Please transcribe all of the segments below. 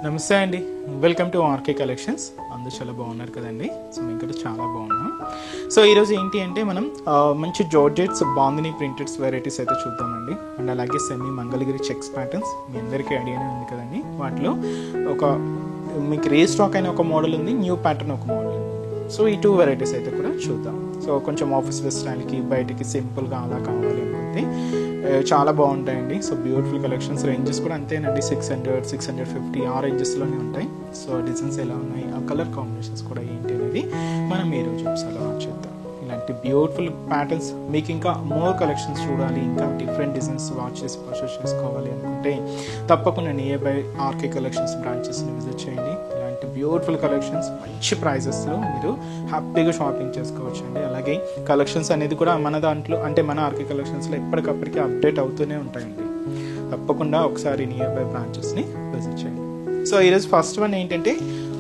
నమస్తే అండి, welcome to RK collections. అందరూ చాలా బాగున్నారు కదండి. సో మేము ఇక్కడ చాలా బాగున్నాం. సో ఈరోజు ఏంటి అంటే మనం మంచి జార్జెట్స్ బాందిని ప్రింటెడ్స్ వెరైటీస్ అయితే చూద్దామండి. అండ్ అలాగే సెమీ మంగళగిరి చెక్స్ ప్యాటర్న్స్ మీ అందరికీ ఐడియానే ఉంది కదండి. వాటిలో ఒక మీకు రీస్టాక్ అయిన ఒక మోడల్ ఉంది, న్యూ ప్యాటర్న్ ఒక మోడల్ ఉంది. సో ఈ టూ వెరైటీస్ అయితే కూడా చూద్దాం. సో కొంచెం ఆఫీస్ వేర్ స్టైల్కి బయటికి సింపుల్గా అలా కావాలి అనుకుంటే చాలా బాగుంటాయండి. So beautiful collections. రేంజెస్ కూడా అంతేనండి, 600, 650 ఆ రేంజెస్లోనే ఉంటాయి. సో డిజైన్స్ ఎలా ఉన్నాయి, ఆ కలర్ కాంబినేషన్స్ కూడా ఏంటి అనేది మనం ఈ రోజు అలా చేద్దాం. ఇలాంటి బ్యూటిఫుల్ ప్యాటర్న్స్ మీకు ఇంకా మోర్ కలెక్షన్స్ చూడాలి, ఇంకా డిఫరెంట్ డిజైన్స్ వాచ్ చేసి పర్చేస్ చేసుకోవాలి అనుకుంటే తప్పకుండా నియర్ బై ఆర్కే కలెక్షన్స్ బ్రాంచెస్ని విజిట్ చేయండి. ఇలాంటి బ్యూటిఫుల్ కలెక్షన్స్ మంచి ప్రైజెస్లో మీరు హ్యాపీగా షాపింగ్ చేసుకోవచ్చు అండి. అలాగే కలెక్షన్స్ అనేది కూడా మన దాంట్లో అంటే మన ఆర్కే కలెక్షన్స్లో ఎప్పటికప్పటికి అప్డేట్ అవుతూనే ఉంటాయండి. తప్పకుండా ఒకసారి నియర్ బై బ్రాంచెస్ని విజిట్ చేయండి. సో ఈరోజు ఫస్ట్ వన్ ఏంటంటే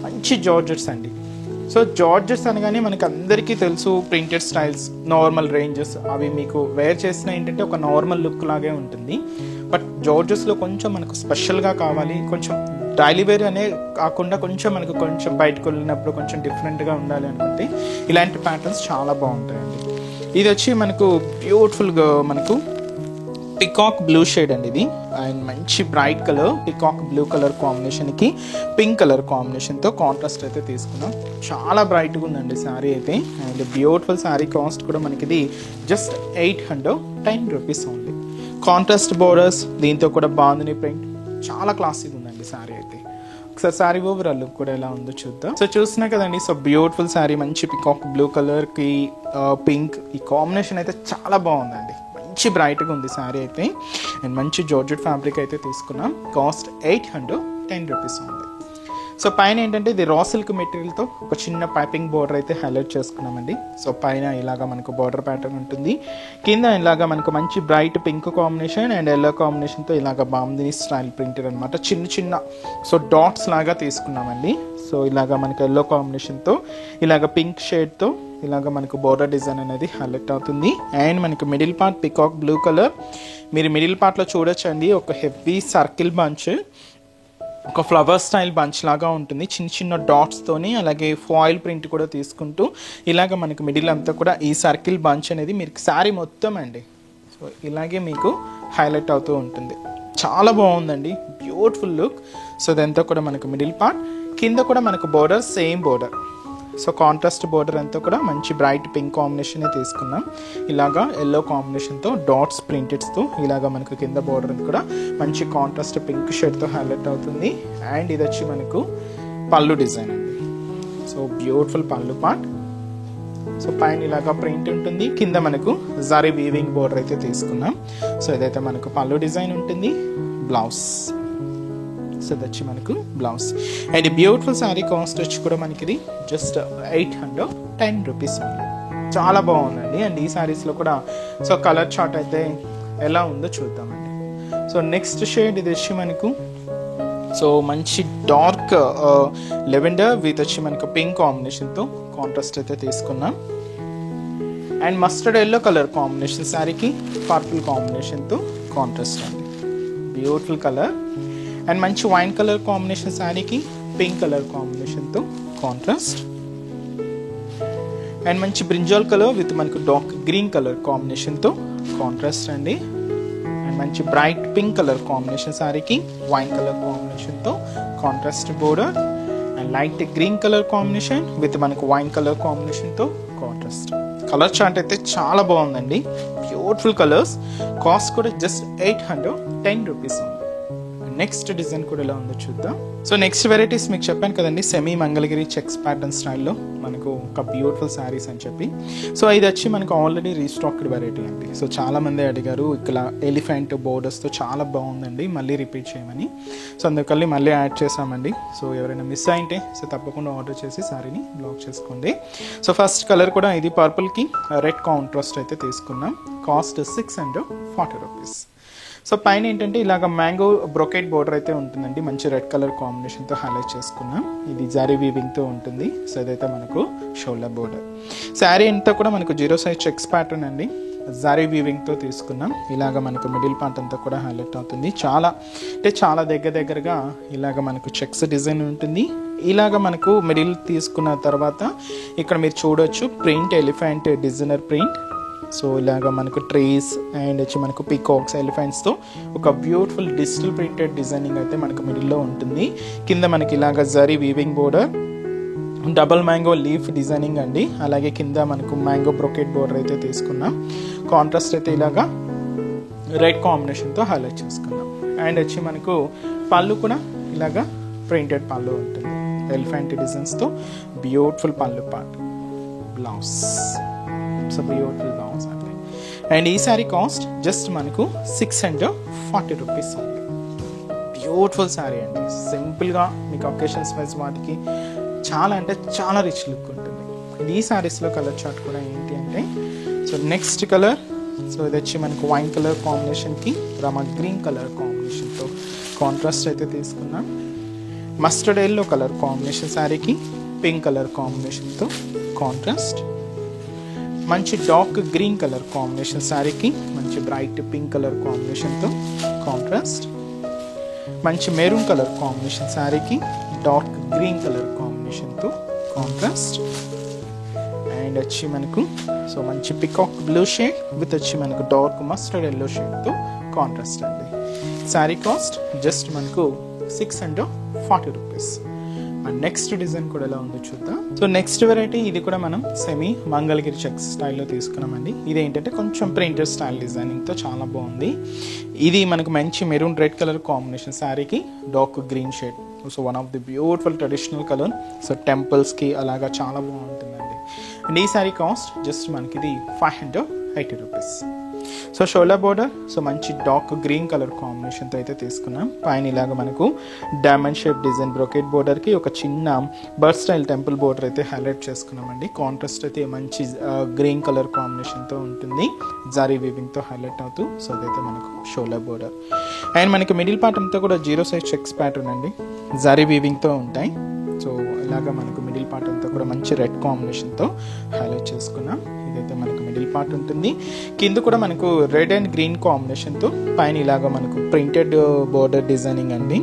మంచి జార్జెట్స్ అండి. సో జార్జెట్స్ అనగానే మనకి అందరికీ తెలుసు, ప్రింటెడ్ స్టైల్స్, నార్మల్ రేంజెస్, అవి మీకు వేర్ చేసిన ఏంటంటే ఒక నార్మల్ లుక్ లాగే ఉంటుంది. బట్ జార్జెస్లో కొంచెం మనకు స్పెషల్గా కావాలి, కొంచెం డైలీ వేర్ అనే కాకుండా కొంచెం మనకు కొంచెం బయటకు వెళ్ళినప్పుడు కొంచెం డిఫరెంట్గా ఉండాలి అనుకుంటే ఇలాంటి ప్యాటర్న్స్ చాలా బాగుంటాయండి. ఇది వచ్చి మనకు బ్యూటిఫుల్గా మనకు పికాక్ బ్లూ షేడ్ అండి ఇది. అండ్ మంచి bright colour peacock blue colour కాంబినేషన్కి పింక్ కలర్ కాంబినేషన్తో కాంట్రాస్ట్ అయితే తీసుకున్నాం. చాలా బ్రైట్గా ఉందండి శారీ అయితే. అండ్ బ్యూటిఫుల్ శారీ కాస్ట్ కూడా మనకి ఇది just 810 rupees only. Contrast borders, దీంతో కూడా బాగుంది ప్రింట్, చాలా క్లాసిక్ ఉందండి శారీ అయితే. ఒకసారి శారీ ఓవరాల్ లుక్ కూడా ఎలా ఉందో చూద్దాం. సో చూస్తున్నా కదండి, సో బ్యూటిఫుల్ శారీ, మంచి పికాక్ బ్లూ కలర్కి పింక్ ఈ కాంబినేషన్ అయితే చాలా బాగుందండి. మంచి బ్రైట్గా ఉంది శారీ అయితే. అండ్ మంచి జార్జెట్ ఫ్యాబ్రిక్ అయితే తీసుకున్నాం. కాస్ట్ 810 రూపీస్ ఉంది. సో పైన ఏంటంటే ఇది రా సిల్క్ మెటీరియల్తో ఒక చిన్న పైపింగ్ బోర్డర్ అయితే హైలైట్ చేసుకున్నామండి. సో పైన ఇలాగా మనకు బార్డర్ ప్యాటర్న్ ఉంటుంది, కింద ఇలాగా మనకు మంచి bright pink combination and yellow కాంబినేషన్తో ఇలాగ బాందిని స్టైల్ ప్రింటెడ్ అనమాట. చిన్న చిన్న సో డాట్స్ లాగా తీసుకున్నామండి. సో ఇలాగ మనకు ఎల్లో కాంబినేషన్తో ఇలాగ పింక్ షేడ్తో ఇలాగ మనకు బోర్డర్ డిజైన్ అనేది హైలైట్ అవుతుంది. అండ్ మనకు middle part peacock blue colour, మీరు మిడిల్ పార్ట్లో చూడొచ్చండి, ఒక హెవీ సర్కిల్ బంచ్, ఒక ఫ్లవర్ స్టైల్ బంచ్ లాగా ఉంటుంది చిన్న చిన్న డాట్స్తోని. అలాగే ఫాయిల్ ప్రింట్ కూడా తీసుకుంటూ ఇలాగ మనకు మిడిల్ అంతా కూడా ఈ సర్కిల్ బంచ్ అనేది మీకు శారీ మొత్తం అండి సో ఇలాగే మీకు హైలైట్ అవుతూ ఉంటుంది. చాలా బాగుందండి, బ్యూటిఫుల్ లుక్. సో ఇదంతా కూడా మనకు మిడిల్ పార్ట్, కింద కూడా మనకు border same border. So contrast border అంతా కూడా మంచి బ్రైట్ పింక్ కాంబినేషన్ తీసుకున్నాం. ఇలాగా ఎల్లో కాంబినేషన్తో డాట్స్ ప్రింటెడ్స్తో ఇలాగా మనకు కింద బోర్డర్ కూడా మంచి కాంట్రాస్ట్ పింక్ షేడ్తో హైలైట్ అవుతుంది. అండ్ ఇది వచ్చి మనకు పళ్ళు డిజైన్ అండి. సో బ్యూటిఫుల్ పళ్ళు పార్ట్. సో పైన ఇలాగా ప్రింట్ ఉంటుంది, కింద మనకు జరీ వీవింగ్ బోర్డర్ అయితే తీసుకున్నాం. సో ఇదైతే మనకు పళ్ళు డిజైన్ ఉంటుంది. బ్లౌజ్, సో ఇది వచ్చి మనకు blouse. And beautiful sari cost వచ్చి కూడా మనకి ఇది జస్ట్ 810 రూపీస్ ఉంది. చాలా బాగుందండి. అండ్ ఈ శారీస్లో కూడా సో కలర్ చార్ట్ అయితే ఎలా ఉందో చూద్దామండి. సో నెక్స్ట్ షేడ్ ఇది వచ్చి మనకు సో మంచి డార్క్ లెవెండర్ విత్ వచ్చి మనకు పింక్ కాంబినేషన్తో కాంట్రాస్ట్ అయితే తీసుకున్నాం. And mustard yellow colour combination శారీకి పర్పుల్ కాంబినేషన్తో కాంట్రాస్ట్ అండి. Beautiful colour. అండ్ మంచి వైన్ కలర్ కాంబినేషన్ శారీకి పింక్ కలర్ కాంబినేషన్తో కాంట్రాస్ట్. అండ్ మంచి బ్రింజాల్ కలర్ విత్ మనకు డార్క్ గ్రీన్ కలర్ కాంబినేషన్తో కాంట్రాస్ట్ అండి. అండ్ మంచి బ్రైట్ పింక్ కలర్ కాంబినేషన్ శారీకి వైన్ కలర్ కాంబినేషన్తో contrast border. And light green colour combination with మనకు వైన్ కలర్ కాంబినేషన్తో కాంట్రాస్ట్. కలర్ చార్ట్ అయితే చాలా బాగుందండి, బ్యూటిఫుల్ కలర్స్. కాస్ట్ కూడా జస్ట్ 810 రూపీస్ ఉంది. నెక్స్ట్ డిజైన్ కూడా ఎలా ఉందో చూద్దాం. సో నెక్స్ట్ వెరైటీస్ మీకు చెప్పాను కదండి, సెమీ మంగళగిరి చెక్స్ ప్యాటర్న్ స్టైల్లో మనకు ఒక బ్యూటిఫుల్ శారీస్ అని చెప్పి. సో ఇది వచ్చి మనకు ఆల్రెడీ రీస్టాక్డ్ వెరైటీ అండి. సో చాలా మంది అడిగారు ఇక్కడ ఎలిఫెంట్ బోర్డర్స్తో చాలా బాగుందండి, మళ్ళీ రిపీట్ చేయమని. సో అందుకని మళ్ళీ యాడ్ చేసామండి. సో ఎవరైనా మిస్ అయింటే సో తప్పకుండా ఆర్డర్ చేసి శారీని బ్లాక్ చేసుకోండి. సో ఫస్ట్ కలర్ కూడా ఇది పర్పుల్కి రెడ్ కాంట్రాస్ట్ అయితే తీసుకున్నాం. Cost 640 rupees. సో పైన ఏంటంటే ఇలాగ మ్యాంగో బ్రొకెట్ బోర్డర్ అయితే ఉంటుందండి, మంచి రెడ్ కలర్ కాంబినేషన్తో హైలైట్ చేసుకున్నాం. ఇది జరీ వీవింగ్తో ఉంటుంది. సో ఇదైతే మనకు షోల్డర్ బోర్డర్. శారీ అంతా కూడా మనకు 0 సైజ్ చెక్స్ ప్యాటర్న్ అండి. జరీ వీవింగ్తో తీసుకున్నాం. ఇలాగ మనకు మిడిల్ పార్ట్ అంతా కూడా హైలైట్ అవుతుంది. చాలా అంటే చాలా దగ్గరగా ఇలాగ మనకు చెక్స్ డిజైన్ ఉంటుంది. ఇలాగ మనకు మిడిల్ తీసుకున్న తర్వాత ఇక్కడ మీరు చూడొచ్చు print elephant designer print. So ఇలాగ మనకు ట్రీస్ అండ్ వచ్చి మనకు పీకాక్స్ ఎలిఫెంట్స్తో ఒక బ్యూటిఫుల్ డిజిటల్ ప్రింటెడ్ డిజైనింగ్ అయితే మనకు మిడిల్లో ఉంటుంది. కింద మనకి ఇలాగ zari weaving border, double mango leaf designing అండి. అలాగే కింద మనకు మ్యాంగో బ్రొకెట్ బోర్డర్ అయితే తీసుకున్నాం. కాంట్రాస్ట్ అయితే ఇలాగా రెడ్ కాంబినేషన్తో హైలైట్ చేసుకున్నాం. అండ్ వచ్చి మనకు పళ్ళు కూడా ఇలాగా ప్రింటెడ్ పళ్ళు ఉంటుంది. ఎలిఫెంట్ డిజైన్స్తో బ్యూటిఫుల్ పళ్ళు part, blouse, so beautiful blouse అండి. అండ్ ఈ శారీ కాస్ట్ జస్ట్ మనకు 640 రూపీస్ ఉంది. బ్యూటిఫుల్ శారీ అండి. సింపుల్గా మీకు ఒకేషన్స్ వైజ్ వాటికి చాలా అంటే చాలా రిచ్ లుక్ ఉంటుంది. అండ్ ఈ శారీస్లో కలర్ చార్ట్ కూడా ఏంటి అంటే, సో నెక్స్ట్ కలర్, సో ఇది వచ్చి మనకు వైన్ కలర్ కాంబినేషన్కి రామా గ్రీన్ కలర్ కాంబినేషన్తో కాంట్రాస్ట్ అయితే తీసుకున్నాం. మస్టర్డ్ ఎల్లో కలర్ కాంబినేషన్ శారీకి పింక్ కలర్ కాంబినేషన్తో కాంట్రాస్ట్. మంచి డార్క్ గ్రీన్ కలర్ కాంబినేషన్ శారీకి మంచి బ్రైట్ పింక్ కలర్ కాంబినేషన్తో కాంట్రాస్ట్. మంచి మెరూన్ కలర్ కాంబినేషన్ శారీకి డార్క్ గ్రీన్ కలర్ కాంబినేషన్తో కాంట్రాస్ట్. అండ్ వచ్చి మనకు సో మంచి పికాక్ బ్లూ షేడ్ విత్ వచ్చి మనకు డార్క్ మస్టర్డ్ ఎల్లో షేడ్తో కాంట్రాస్ట్ అండి. శారీ కాస్ట్ జస్ట్ మనకు 640 రూపీస్. అండ్ నెక్స్ట్ డిజైన్ కూడా ఎలా ఉందో చూద్దాం. సో నెక్స్ట్ వెరైటీ ఇది కూడా మనం సెమీ మంగళగిరి చెక్స్ స్టైల్లో తీసుకున్నామండి. ఇది ఏంటంటే కొంచెం ప్రింటెడ్ స్టైల్ డిజైనింగ్తో చాలా బాగుంది. ఇది మనకు మంచి మెరూన్ రెడ్ కలర్ కాంబినేషన్ శారీకి dark green shade. So one of the beautiful traditional colour. So టెంపుల్స్కి అలాగా చాలా బాగుంటుందండి. అండ్ ఈ శారీ కాస్ట్ జస్ట్ మనకి ఇది 580 rupees. So shoulder border, so మంచి డార్క్ గ్రీన్ కలర్ కాంబినేషన్తో అయితే తీసుకున్నాం. పైన ఇలాగ మనకు డైమండ్ షేప్ డిజైన్ బ్రొకెట్ బోర్డర్కి ఒక చిన్న బర్డ్ స్టైల్ టెంపుల్ బోర్డర్ అయితే హైలైట్ చేసుకున్నామండి. కాంట్రాస్ట్ అయితే మంచి గ్రీన్ కలర్ కాంబినేషన్తో ఉంటుంది, జరీ వీవింగ్తో హైలైట్ అవుతూ. సో అదైతే మనకు షోల్డర్ బోర్డర్. అండ్ మనకి మిడిల్ పార్ట్ అంతా కూడా 0 సైజ్ చెక్స్ ప్యాటర్న్ అండి, జరీ వీవింగ్తో ఉంటాయి. సో ఇలాగ మనకు మిడిల్ పార్ట్ అంతా కూడా మంచి రెడ్ కాంబినేషన్తో హైలైట్ చేసుకున్నాం. ఇదైతే మనకు మిడిల్ పార్ట్ ఉంటుంది. కింద కూడా మనకు రెడ్ అండ్ గ్రీన్ కాంబినేషన్తో పైన ఇలాగ మనకు ప్రింటెడ్ బోర్డర్ డిజైనింగ్ అండి.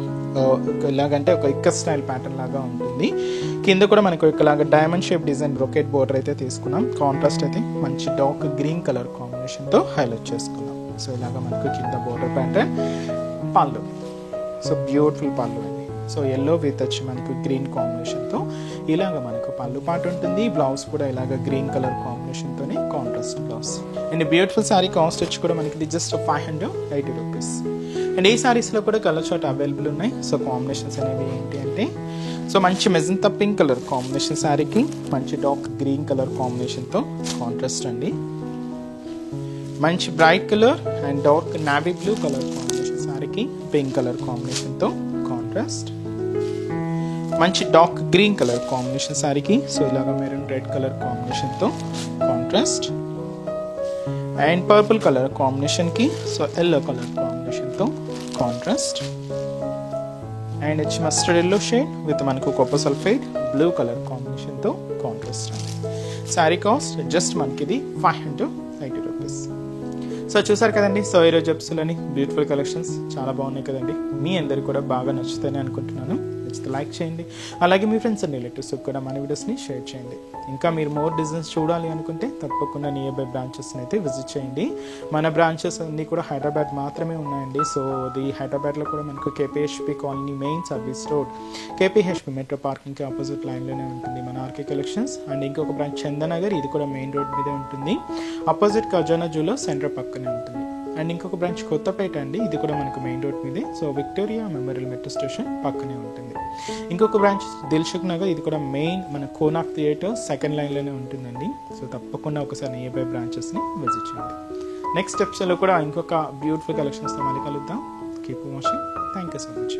ఇలాగంటే ఒక ఇక్క స్టైల్ ప్యాటర్న్ లాగా ఉంటుంది. కింద కూడా మనకు ఇలాగ diamond shape design brocade border అయితే తీసుకున్నాం. కాంట్రాస్ట్ అయితే మంచి డార్క్ గ్రీన్ కలర్ కాంబినేషన్తో హైలైట్ చేసుకున్నాం. సో ఇలాగ మనకు కింద బోర్డర్ ప్యాటర్న్, పళ్ళు, సో బ్యూటిఫుల్ పళ్ళు అండి. సో ఎల్లో విత్ వచ్చి మనకు గ్రీన్ కాంబినేషన్తో ఇలాగ మనకు పళ్ళు పాటు ఉంటుంది. బ్లౌజ్ కూడా ఇలాగ గ్రీన్ కలర్ కాంబినేషన్తోనే contrast blouse. And beautiful sari cost వచ్చి కూడా మనకి జస్ట్ 580 రూపీస్. అండ్ ఈ శారీస్లో కూడా కలర్ చార్ట్ అవైలబుల్ ఉన్నాయి. సో కాంబినేషన్స్ అనేవి ఏంటి అంటే, సో మంచి మెజంతా పింక్ కలర్ కాంబినేషన్ శారీకి మంచి డార్క్ గ్రీన్ కలర్ కాంబినేషన్తో కాంట్రాస్ట్ అండి. మంచి bright colour and dark navy blue colour combination శారీకి పింక్ కలర్ కాంబినేషన్తో కాంట్రాస్ట్. మంచి డార్క్ గ్రీన్ కలర్ కాంబినేషన్ శారీకి సో ఇలాగ మెరూన్ రెడ్ కలర్ కాంబినేషన్తో కాంట్రాస్ట్. అండ్ పర్పుల్ కలర్ కాంబినేషన్కి సో ఎల్లో కలర్ కాంబినేషన్తో కాంట్రాస్ట్. అండ్ వచ్చి మస్టర్డ్ ఎల్లో షేడ్ విత్ మనకు కాపర్ సల్ఫేట్ బ్లూ కలర్ కాంబినేషన్తో కాంట్రాస్ట్ అండి. శారీ కాస్ట్ జస్ట్ మనకి ఇది 580 రూపీస్. సో చూసారు కదండి. సో ఈరోజు ఎపిసోడ్లోని బ్యూటిఫుల్ కలెక్షన్స్ చాలా బాగున్నాయి కదండి. మీ అందరికి కూడా బాగా నచ్చుతాయని అనుకుంటున్నాను. నచ్చితే లైక్ చేయండి. అలాగే మీ ఫ్రెండ్స్ అండ్ రిలేటివ్స్ కూడా మన వీడియోస్ని షేర్ చేయండి. ఇంకా మీరు మోర్ డిజైన్స్ చూడాలి అనుకుంటే తప్పకుండా నియర్ బై బ్రాంచెస్ని అయితే విజిట్ చేయండి. మన బ్రాంచెస్ అన్నీ కూడా హైదరాబాద్ మాత్రమే ఉన్నాయండి. సో అది హైదరాబాద్లో కూడా మనకు KPHB colony main service road KPHB metro పార్కింగ్కి ఆపోజిట్ లైన్లోనే ఉంటుంది మన ఆర్కే కలెక్షన్స్. అండ్ ఇంకొక బ్రాంచ్ చందనగర్, ఇది కూడా మెయిన్ రోడ్ మీదే ఉంటుంది, ఆపోజిట్ ఖజానా జ్యువెలర్స్ సెంటర్ పక్కనే ఉంటుంది. అండ్ ఇంకొక బ్రాంచ్ కొత్తపేట అండి, ఇది కూడా మనకు మెయిన్ రోడ్ మీదే, so Victoria memorial metro station పక్కనే ఉంటుంది. ఇంకొక బ్రాంచ్ దిల్సుఖ్ నగర్, ఇది కూడా మెయిన్ మన కోనాక్ థియేటర్ సెకండ్ లైన్లోనే ఉంటుందండి. సో తప్పకుండా ఒకసారి నియర్ బై బ్రాంచెస్ని విజిట్ చేయండి. నెక్స్ట్ ఎపిసోడ్లో కూడా ఇంకొక బ్యూటిఫుల్ కలెక్షన్స్తో మళ్ళీ కలుద్దాం. Keep watching. Thank you so much.